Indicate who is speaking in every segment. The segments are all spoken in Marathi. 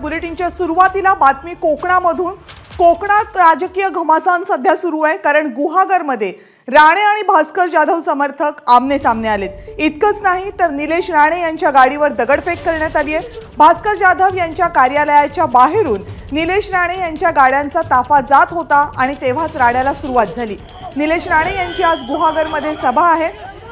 Speaker 1: बुलेटिनच्या सुरुवातीला बातमी कोकणामधून। कोकणात राजकीय घमासान सध्या सुरू आहे, कारण गुहागरमध्ये राणे आणि भास्कर जाधव समर्थक आमने सामने आलेत। इतकंच नाही तर निलेश राणे यांच्या गाडीवर दगडफेक करण्यात आली आहे। भास्कर जाधव यांच्या कार्यालयाच्या बाहेरून निलेश राणे यांच्या गाड्यांचा ताफा जात होता आणि तेव्हाच राड्याला सुरुवात झाली। निलेश राणे यांची आज गुहागरमध्ये सभा आहे।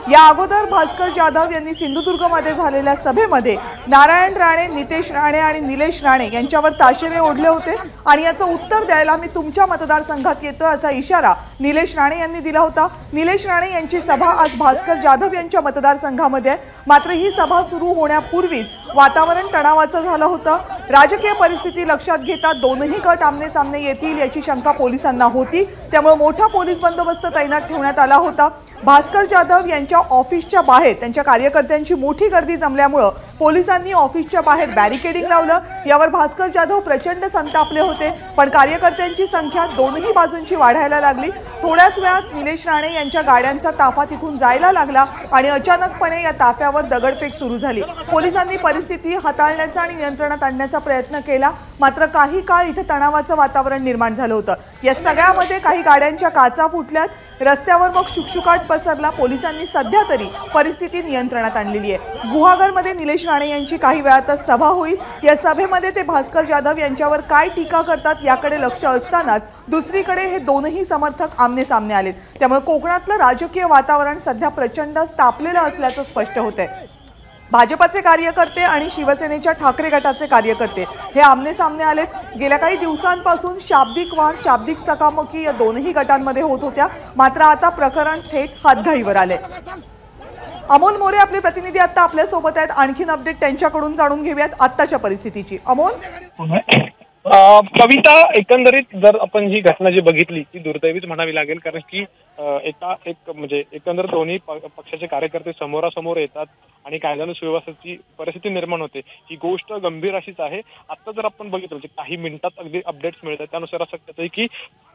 Speaker 1: या अगोदर भास्कर जाधव यांनी सिंधुदुर्गमध्ये झालेल्या सभेमध्ये नारायण राणे, नितेश राणे आणि निलेश राणे यांच्यावर ताशेरे ओढले होते आणि याचं उत्तर द्यायला मी तुमच्या मतदारसंघात येतोय असा इशारा निलेश राणे यांनी दिला होता। निलेश राणे यांची सभा आज भास्कर जाधव यांच्या मतदारसंघामध्ये आहे। मात्र ही सभा सुरू होण्यापूर्वीच वातावरण तणावाचं झालं होतं। राजकीय परिस्थिती लक्षात घेता दोनही गट आमने सामने येतील याची शंका पोलिसांना होती, त्यामुळे मोठा पोलीस बंदोबस्त तैनात ठेवण्यात आला होता। भास्कर जाधव यांच्या ऑफिसच्या बाहेर त्यांच्या कार्यकर्त्यांची मोठी गर्दी जमल्यामुळे पोलिसांनी ऑफिसच्या बाहेर बॅरिकेडिंग लावलं। यावर भास्कर जाधव प्रचंड संतापले होते, पण कार्यकर्त्यांची संख्या दोनही बाजूंची वाढायला लागली। थोड्याच वेळात निलेश राणे यांच्या गाड्यांचा ताफा तिथून जायला लागला आणि अचानकपणे या ताफ्यावर दगडफेक सुरू झाली। पोलिसांनी परिस्थिती हाताळण्याचा आणि नियंत्रणात आणण्याचा प्रयत्न केला, मात्र काही काळ इथे तणावाचं वातावरण निर्माण झालं होतं। या सगळ्यामध्ये काही गाड्यांच्या काचा फुटल्यात, रस्त्यावर मग शुकशुकाट पसरला। पोलिसांनी सध्या तरी परिस्थिती नियंत्रणात आणलेली आहे। गुहागरमध्ये निलेश राणे यांची काही वेळातच सभा होईल। या सभेमध्ये ते भास्कर जाधव यांच्यावर काय टीका करतात याकडे लक्ष असतानाच दुसरीकडे हे दोनही समर्थक आमने सामने आलेत, त्यामुळे कोकणातलं राजकीय वातावरण सध्या प्रचंड तापलेलं असल्याचं स्पष्ट होतंय। भाजपचे कार्यकर्ते आणि शिवसेनेच्या ठाकरे गटाचे कार्यकर्ते हे आमने सामने आलेत। गेल्या काही दिवसांपासून शाब्दिक वाद, शाब्दिक चकामकी या दोनही गटांमध्ये होत होत्या, मात्र आता प्रकरण थेट हातघाईवर आले। अमोल मोरे आपले प्रतिनिधी आता आपल्या सोबत आहेत, आणखीन अपडेट त्यांच्याकडून जाणून घेऊयात आत्ताच्या परिस्थितीची। अमोल,
Speaker 2: कविता, एकंदरीत जर आपण ही घटना जी बघितली ती दुर्दैवीच म्हणावी लागेल, कारण की म्हणजे एकंदर दोन्ही पक्षाचे कार्यकर्ते समोरासमोर येतात आणि कायदा आणि सुव्यवस्थेची परिस्थिती निर्माण होते। ही गोष्ट गंभीर अशीच आहे। आता जर आपण बघितलं म्हणजे काही मिनिटात अगदी अपडेट्स मिळतात, त्यानुसार असं कळतंय की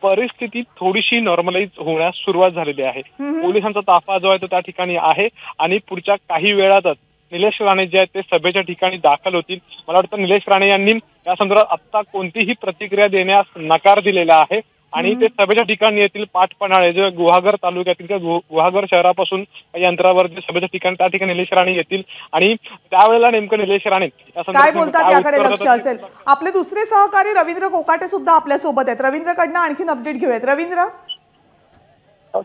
Speaker 2: परिस्थिती थोडीशी नॉर्मलाइज होण्यास सुरुवात झालेली आहे। पोलिसांचा ताफा जो आहे तो त्या ठिकाणी आहे आणि पुढच्या काही वेळातच निलेश राणे जे आहेत ते सभेच्या ठिकाणी दाखल होतील। मला वाटतं निलेश राणे यांनी या संदर्भात आता कोणतीही प्रतिक्रिया देण्यास नकार दिलेला आहे आणि ते सभेच्या ठिकाणी येतील। पाटपन्हाळे जे गुहागर तालुक्यातील किंवा गुहागर शहरापासून काही अंतरावर जे सभेच्या ठिकाणी त्या ठिकाणी निलेश राणे येतील आणि त्यावेळेला नेमकं निलेश राणे
Speaker 1: काय बोलतात याकडे लक्ष असेल। आपले दुसरे सहकारी रवींद्र कोकाटे सुद्धा आपल्या सोबत आहेत। रवींद्रकडनं आणखीन अपडेट घेऊयात। रवींद्र,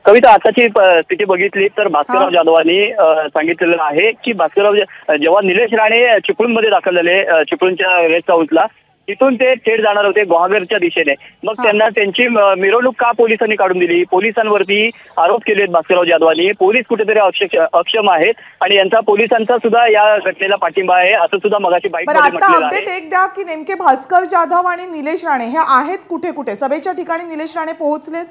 Speaker 3: कविता, आताची स्थिती बघितली तर भास्करराव जाधवांनी सांगितलेलं आहे की भास्करराव जेव्हा निलेश राणे चिपळूणमध्ये दाखल झाले, चिपळूणच्या रेस्ट हाऊसला, तिथून ते थेट जाणार होते गुहागरच्या दिशेने। मग त्यांना त्यांची मिरवणूक का पोलिसांनी काढून दिली, पोलिसांवरती आरोप केलेत भास्करराव जाधवांनी। पोलीस कुठेतरी अक्षम आहेत आणि यांचा पोलिसांचा सुद्धा या घटनेला पाठिंबा आहे असं सुद्धा मगाशी बाईटमध्ये म्हटलेलं आहे।
Speaker 1: अपडेट एक द्या की नेमके भास्कर जाधव आणि निलेश राणे हे आहेत कुठे कुठे? सभेच्या ठिकाणी निलेश राणे पोहोचलेत?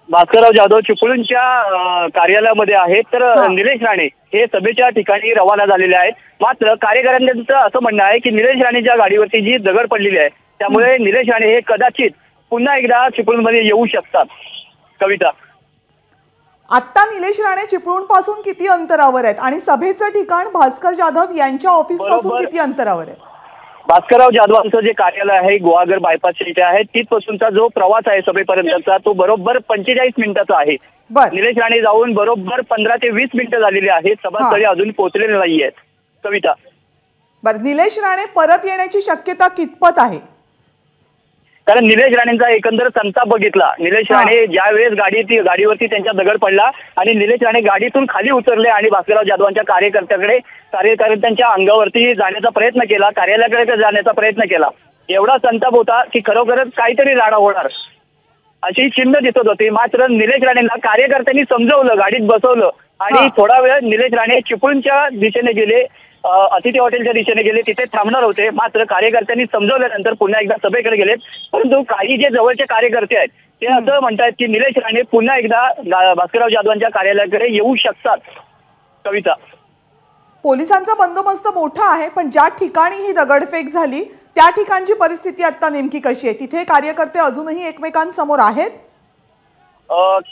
Speaker 3: भास्करराव जाधव चिपळूणच्या कार्यालयामध्ये आहेत, तर निलेश राणे हे सभेच्या ठिकाणी रवाना झालेले आहेत। मात्र कार्यकर्त्यांचं असं म्हणणं आहे की निलेश राणेच्या गाडीवरती जी दगड पडलेली आहे त्यामुळे निलेश राणे हे कदाचित पुन्हा एकदा चिपळूणमध्ये येऊ शकतात। कविता,
Speaker 1: आता निलेश राणे चिपळूण पासून किती अंतरावर आहेत आणि सभेचं ठिकाण भास्कर जाधव यांच्या ऑफिस पासून किती अंतरावर आहे?
Speaker 3: भास्करराव जाधवांचं जे कार्यालय आहे गुहागर बायपास इथे आहे, तिथपासूनचा जो प्रवास आहे सभेपर्यंतचा तो बरोबर 45 मिनिटाचा आहे। निलेश राणे जाऊन बरोबर 15 ते 20 मिनिटं झालेली आहेत, सभास्थळी अजून पोहोचलेले नाही आहेत। कविता,
Speaker 1: बरं, निलेश राणे परत येण्याची शक्यता कितपत आहे?
Speaker 3: कारण निलेश राणेंचा एकंदर संताप बघितला। निलेश राणे ज्या वेळेस गाडीवरती त्यांच्या दगड पडला आणि निलेश राणे गाडीतून खाली उतरले आणि भास्करराव जाधवांच्या कार्यकर्त्यांच्या अंगावरती जाण्याचा प्रयत्न केला, कार्यालयाकडे जाण्याचा प्रयत्न केला। एवढा संताप होता की खरोखरच काहीतरी राडा होणार अशी चिन्ह दिसत होती। मात्र निलेश राणेंना कार्यकर्त्यांनी समजवलं, गाडीत बसवलं आणि थोडा वेळ निलेश राणे चिपळूणच्या दिशेने गेले, अतिथी हॉटेलच्या दिशेने गेले, तिथे थांबणार होते। मात्र कार्यकर्त्यांनी समजवल्यानंतर पुन्हा एकदा सभेकडे गेलेत। परंतु काही जे जवळचे कार्यकर्ते आहेत ते असं म्हणतात की निलेश राणे पुन्हा एकदा भास्करराव जाधवांच्या कार्यालयाकडे येऊ शकतात। कविता,
Speaker 1: पोलिसांचा बंदोबस्त मोठा आहे, पण ज्या ठिकाणी ही दगडफेक झाली त्या ठिकाणची परिस्थिती आता नेमकी कशी आहे? तिथे कार्यकर्ते अजूनही एकमेकांसमोर आहेत?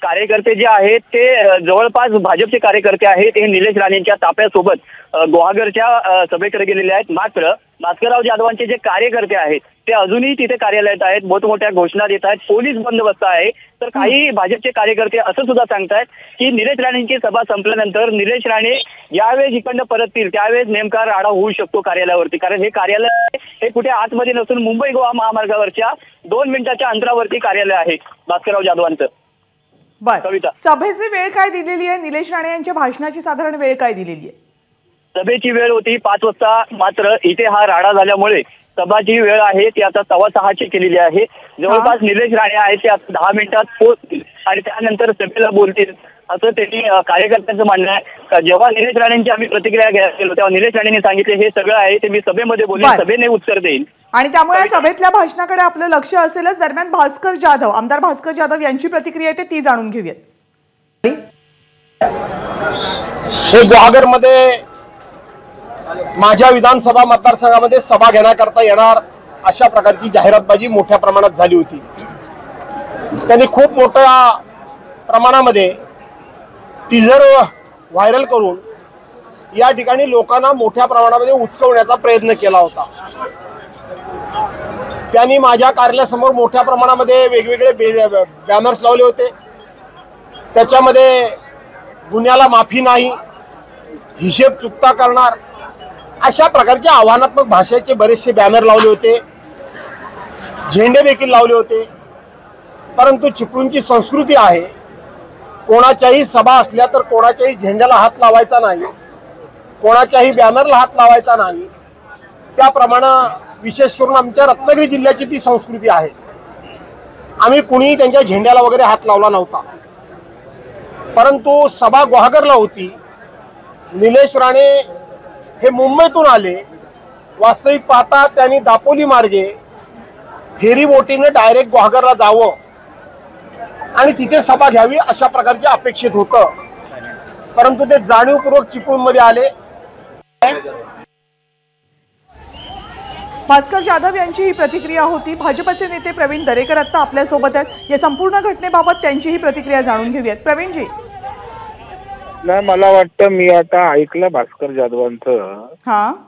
Speaker 3: कार्यकर्ते जे आहेत ते जवळपास भाजपचे कार्यकर्ते आहेत, हे निलेश राणेंच्या ताफ्यासोबत गुहागरच्या सभेकडे गेलेले आहेत। मात्र भास्करराव जाधवांचे जे कार्यकर्ते आहेत ते अजूनही तिथे कार्यालयात आहेत, मोठमोठ्या घोषणा देत आहेत, पोलीस बंदोबस्त आहे. तर काही भाजपचे कार्यकर्ते असं सुद्धा सांगतायत की निलेश राणेंची सभा संपल्यानंतर निलेश राणे ज्यावेळेस इकडनं परततील त्यावेळेस नेमका राडा होऊ शकतो कार्यालयावरती. कारण हे कार्यालय हे कुठे आतमध्ये नसून मुंबई गोवा महामार्गावरच्या 2 मिनिटाच्या अंतरावरती कार्यालय आहे भास्करराव जाधवांचं.
Speaker 1: बर,
Speaker 3: कविता,
Speaker 1: सभेची वेळ काय दिलेली आहे? निलेश राणे यांच्या भाषणाची साधारण वेळ काय दिलेली आहे?
Speaker 3: सभेची वेळ होती 5 वाजता, मात्र इथे हा राडा झाल्यामुळे सभाची वेळ आहे ती आता 6:15ची केलेली आहे. जवळपास निलेश राणे आहेत ते आता 10 मिनिटात पोहोचतील आणि त्यानंतर सभेला बोलतील असं त्यांनी कार्यकर्त्यांचं म्हणणं आहे. जेव्हा निलेश राणेंची आम्ही प्रतिक्रिया घ्यायला गेलो तेव्हा निलेश राणेंनी सांगितले हे सगळं आहे ते मी सभेमध्ये बोलेन, सभेने उत्तर देईल.
Speaker 1: आणि त्यामुळे सभेतल्या भाषणाकडे आपलं लक्ष असेलच. दरम्यान भास्कर जाधव, आमदार भास्कर जाधव यांची प्रतिक्रिया आहे ती जाणून घेऊयात.
Speaker 4: हे गुहागरमध्ये माझ्या विधानसभा मतदारसंघामध्ये सभा घेण्याकरता येणार अशा प्रकारची जाहिरातबाजी मोठ्या प्रमाणात झाली होती. त्यांनी खूप मोठ्या प्रमाणामध्ये टीझर व्हायरल करून या ठिकाणी लोकांना मोठ्या प्रमाणामध्ये उचकवण्याचा प्रयत्न केला होता. त्यांनी माझ्या कार्यालयासमोर मोठ्या प्रमाणामध्ये वेगवेगळे बॅनर्स लावले होते. त्याच्यामध्ये गुन्ह्याला माफी नाही, हिशेब चुकता करणार अशा प्रकारचे आव्हानात्मक भाषेचे बरेचसे बॅनर लावले होते, झेंडे देखील लावले होते. परंतु चिपळूणची संस्कृती आहे, कोणाच्याही सभा असल्या तर कोणाच्याही झेंड्याला हात लावायचा नाही, कोणाच्याही बॅनरला हात लावायचा नाही. त्याप्रमाणे विशेष करून आमच्या रत्नागिरी जिल्ह्याची ती संस्कृती आहे. आम्ही कुणीही त्यांच्या झेंड्याला वगैरे हात लावला नव्हता. परंतु सभा गुहागरला होती. निलेश राणे हे मुंबईतून आले. वास्तविक पाहता त्यांनी दापोली मार्गे फेरी बोटीने डायरेक्ट गुहागरला जावं आणि तिथे सभा घ्यावी अशा प्रकारचे अपेक्षित होतं. परंतु ते जाणीवपूर्वक चिपळूणमध्ये आले.
Speaker 1: भास्कर जाधव यांची ही प्रतिक्रिया होती. भाजपचे नेते प्रवीण दरेकर आता आपल्यासोबत आहेत. या संपूर्ण घटनेबाबत त्यांची ही प्रतिक्रिया जाणून घेऊयात. प्रवीणजी,
Speaker 5: नाही, मला वाटतं मी आता ऐकलं भास्कर जाधवांचं.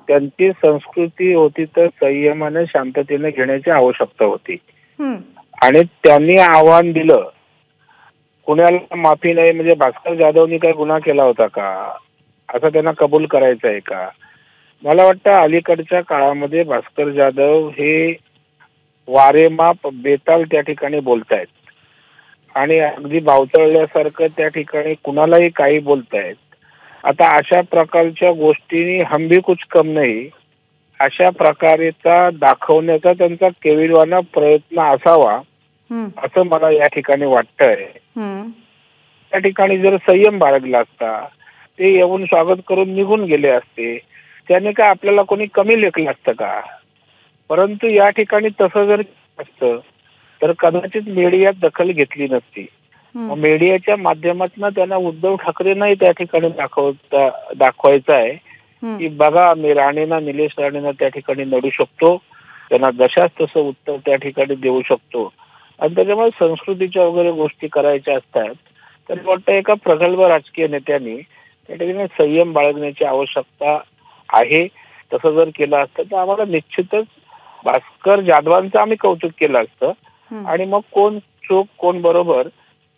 Speaker 5: त्यांची संस्कृती होती तर संयमाने शांततेने घेण्याची आवश्यकता होती आणि त्यांनी आव्हान दिलं कुणाला माफी नाही. म्हणजे भास्कर जाधवनी काही गुन्हा केला होता का असं त्यांना कबूल करायचं आहे का? मला वाटतं अलीकडच्या काळामध्ये भास्कर जाधव हे वारेमाप बेताल त्या ठिकाणी बोलतायत आणि अगदी भावतळल्यासारखं त्या ठिकाणी कुणालाही काही बोलतायत. आता अशा प्रकारच्या गोष्टी हम भी कुछ कम नाही अशा प्रकारेचा दाखवण्याचा त्यांचा केविलवाना प्रयत्न असावा असं मला या ठिकाणी वाटतंय. त्या ठिकाणी जर संयम बाळगला असता, ते येऊन स्वागत करून निघून गेले असते, त्याने काय आपल्याला कोणी कमी लेखलं असतं का? परंतु या ठिकाणी तसं जर असतं तर कदाचित मीडियात दखल घेतली नसती. मीडियाच्या माध्यमातून त्यांना उद्धव ठाकरेंनाही त्या ठिकाणी दाखवायचं आहे की बघा मी राणेंना, निलेश राणेंना त्या ठिकाणी नडू शकतो, त्यांना जशाच तसं उत्तर त्या ठिकाणी देऊ शकतो. आणि त्याच्यामुळे संस्कृतीच्या वगैरे गोष्टी करायच्या असतात तर वाटतं एका प्रगल्भ राजकीय नेत्यांनी त्या ठिकाणी संयम बाळगण्याची आवश्यकता आहे. तसं जर केलं असतं तर आम्हाला निश्चितच भास्कर जाधवांचं आम्ही कौतुक केलं असतं आणि मग कोण चूक कोण बरोबर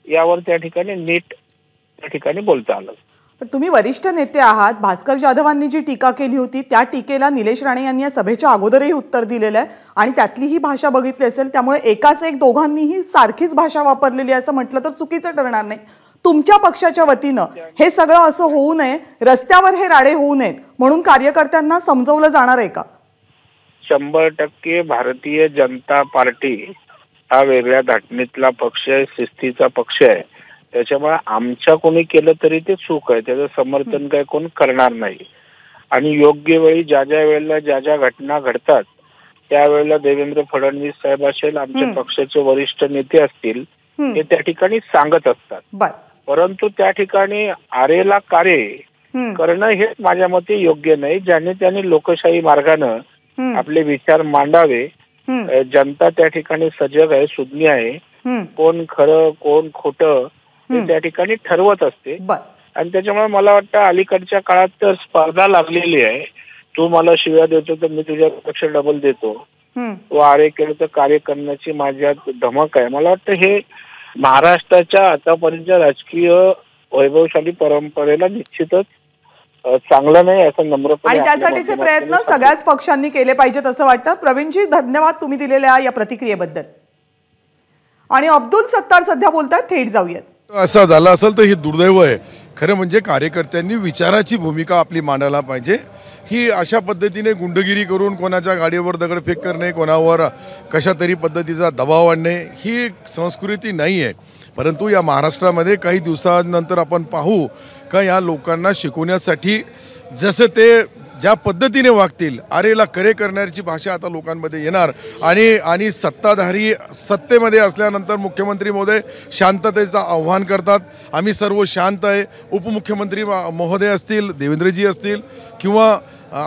Speaker 5: यावर त्या ठिकाणी नीट त्या ठिकाणी बोलता आलं.
Speaker 1: पण तुम्ही वरिष्ठ नेते आहात. भास्कर जाधवांनी जी टीका केली होती त्या टीकेला निलेश राणे यांनी या सभेच्या अगोदरही उत्तर दिलेलं आहे आणि त्यातली ही भाषा बघितली असेल. त्यामुळे एकाच एक दोघांनीही सारखीच भाषा वापरलेली असं म्हटलं तर चुकीचं ठरणार नाही. तुमच्या पक्षाच्या वतीनं हे सगळं असं होऊ नये, रस्त्यावर हे राडे होऊ नयेत म्हणून कार्यकर्त्यांना समजवलं जाणार आहे का?
Speaker 5: 100% भारतीय जनता पार्टी हा वेगळ्या धाटणीतला पक्ष आहे, शिस्तीचा पक्ष आहे. त्याच्यामुळे आमच्या कोणी केलं तरी ते चूक आहे, त्याचं समर्थन काय कोण करणार नाही. आणि योग्य वेळी ज्या ज्या वेळेला ज्या ज्या घटना घडतात त्यावेळेला देवेंद्र फडणवीस साहेब असेल, आमच्या पक्षाचे वरिष्ठ नेते असतील, ते त्या ठिकाणी सांगत असतात. परंतु त्या ठिकाणी आरेला कारे करणं हेच माझ्या मते योग्य नाही. ज्याने त्यांनी लोकशाही मार्गानं आपले विचार मांडावे. जनता त्या ठिकाणी सजग आहे, सुज्ञ आहे. कोण खरं कोण खोटं हे त्या ठिकाणी ठरवत असते. आणि त्याच्यामुळे मला वाटतं अलीकडच्या काळात तर स्पर्धा लागलेली आहे. तू मला शिव्या देतो तर मी तुझ्यापेक्षा डबल देतो, तू आरे केलं तर कार्य करण्याची माझ्यात धमक आहे. मला वाटतं हे महाराष्ट्राच्या आतापर्यंतच्या राजकीय वैभवशाली परंपरेला निश्चितच चांगलं नाही असं नम्रपणे.
Speaker 1: आणि त्यासाठीचे प्रयत्न सगळ्याच पक्षांनी केले पाहिजेत असं वाटतं. प्रवीणजी, धन्यवाद तुम्ही दिलेल्या या प्रतिक्रियेबद्दल. आणि अब्दुल सत्तार सध्या बोलतात, थेट जाऊयात.
Speaker 6: असं झालं असेल तर हे दुर्दैव आहे. खरं म्हणजे कार्यकर्त्यांनी विचाराची भूमिका आपली मांडायला पाहिजे. ही अशा पद्धतीने गुंडगिरी करून कोणाच्या गाडीवर दगडफेक करणे, कोणावर कशा तरी पद्धतीचा दबाव आणणे ही संस्कृती नाही आहे. परंतु या महाराष्ट्रामध्ये काही दिवसानंतर आपण पाहू का या लोकांना शिकवण्यासाठी जसं ते ज्या पद्धतीने वागतील, आरेला करे करण्याची भाषा आता लोकांमध्ये येणार. आणि सत्ताधारी सत्तेमध्ये असल्यानंतर मुख्यमंत्री महोदय शांततेचं आव्हान करतात. आम्ही सर्व शांत आहे. उपमुख्यमंत्री महोदय असतील, देवेंद्रजी असतील किंवा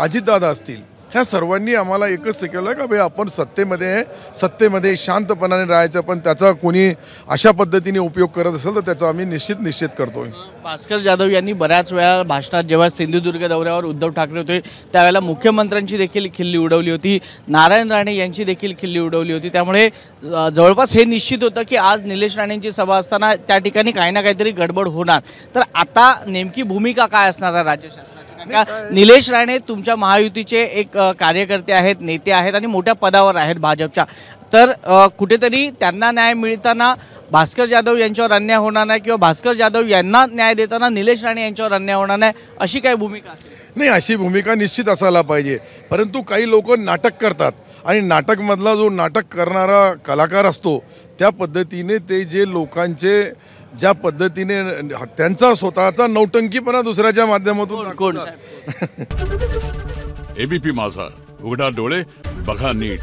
Speaker 6: अजितदादा असतील, ह्या सर्वांनी आम्हाला एकच शिकवलं का भाई आपण सत्तेमध्ये आहे, सत्तेमध्ये शांतपणाने राहायचं. पण त्याचा कोणी अशा पद्धतीने उपयोग करत असेल तर त्याचा आम्ही निश्चित करतोय.
Speaker 7: भास्कर जाधव यांनी बऱ्याच वेळा भाषणात जेव्हा सिंधुदुर्ग दौऱ्यावर उद्धव ठाकरे होते त्यावेळेला मुख्यमंत्र्यांची देखील खिल्ली उडवली होती, नारायण राणे यांची देखील खिल्ली उडवली होती. त्यामुळे जवळपास हे निश्चित होतं की आज निलेश राणेंची सभा असताना त्या ठिकाणी काही ना काहीतरी गडबड होणार. तर आता नेमकी भूमिका काय असणार आहे राज्य शासनाची? का निलेश राणे तुमच्या महायुतीचे एक कार्यकर्ते आहेत, नेते आहेत आणि मोठ्या पदावर आहेत भाजपच्या. तर कुठेतरी त्यांना न्याय मिळताना भास्कर जाधव यांच्यावर अन्याय होणार नाही किंवा भास्कर जाधव यांना न्याय देताना निलेश राणे यांच्यावर अन्याय होणार नाही, अशी काय भूमिका असेल?
Speaker 6: नाही, अशी भूमिका निश्चित असायला पाहिजे. परंतु काही लोक नाटक करतात आणि नाटकमधला जो नाटक करणारा कलाकार असतो त्या पद्धतीने ते जे लोकांचे ज्या पद्धतीने त्यांचा स्वतःचा नौटंकीपणा दुसऱ्याच्या माध्यमातून
Speaker 8: एबीपी माझा, उघडा डोळे बघा नीट.